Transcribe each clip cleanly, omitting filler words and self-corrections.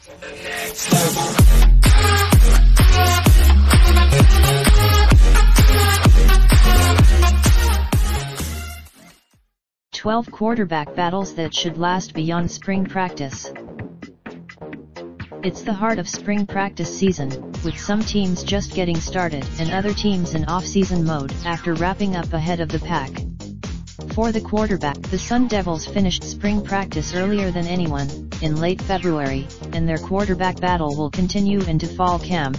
"12 quarterback battles that should last beyond spring practice." It's the heart of spring practice season, with some teams just getting started and other teams in off-season mode after wrapping up ahead of the pack. For the quarterback, the Sun Devils finished spring practice earlier than anyone, in late February, and their quarterback battle will continue into fall camp.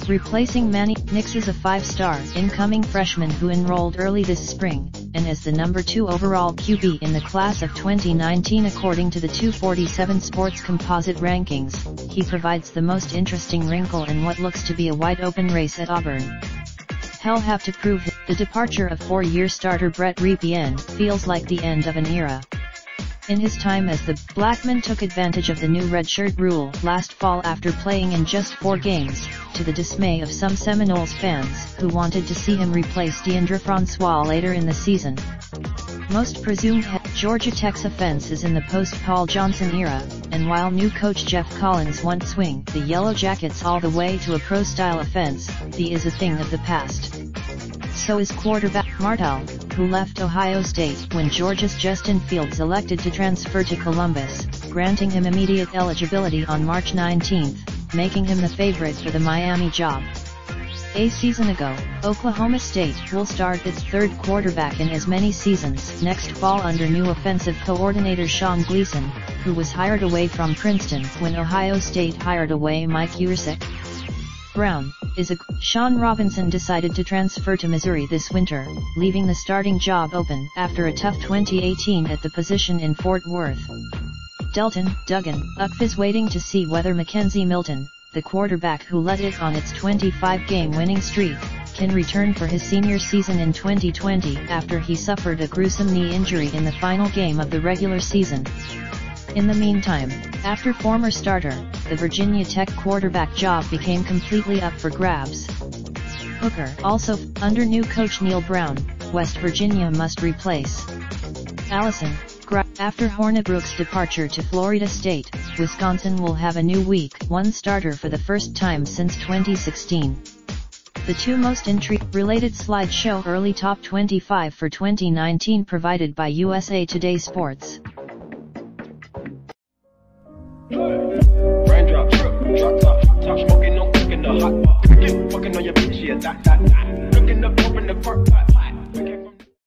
Replacing Manny Nix is a 5-star incoming freshman who enrolled early this spring, and is the number 2 overall QB in the class of 2019 according to the 247 Sports Composite rankings. He provides the most interesting wrinkle in what looks to be a wide-open race at Auburn. He'll have to prove it. The departure of 4-year starter Brett Ripien feels like the end of an era. In his time as the Blackman took advantage of the new redshirt rule last fall after playing in just 4 games, to the dismay of some Seminoles fans who wanted to see him replace Deandre Francois later in the season. Most presumed Georgia Tech's offense is in the post-Paul Johnson era, and while new coach Jeff Collins won't swing the Yellow Jackets all the way to a pro-style offense, the is a thing of the past. So is quarterback Martell, who left Ohio State when Georgia's Justin Fields elected to transfer to Columbus, granting him immediate eligibility on March 19, making him the favorite for the Miami job. A season ago, Oklahoma State will start its 3rd quarterback in as many seasons next fall under new offensive coordinator Sean Gleason, who was hired away from Princeton when Ohio State hired away Mike Yurcich. Brown is Sean Robinson decided to transfer to Missouri this winter, leaving the starting job open after a tough 2018 at the position in Fort Worth. Delton Duggan Uck is waiting to see whether Mackenzie Milton, the quarterback who led it on its 25-game winning streak, can return for his senior season in 2020 after he suffered a gruesome knee injury in the final game of the regular season. In the meantime, after former starter, the Virginia Tech quarterback job became completely up for grabs. Hooker also, under new coach Neil Brown, West Virginia must replace Allison. After Hornibrook's departure to Florida State, Wisconsin will have a new Week 1 starter for the first time since 2016. The 2 most intrigue-related slideshow early top 25 for 2019 provided by USA Today Sports. Raindrop, truck top smoking, no cooking the hot pot. Fucking on your bitch, yeah, that. Looking up, open the park pot.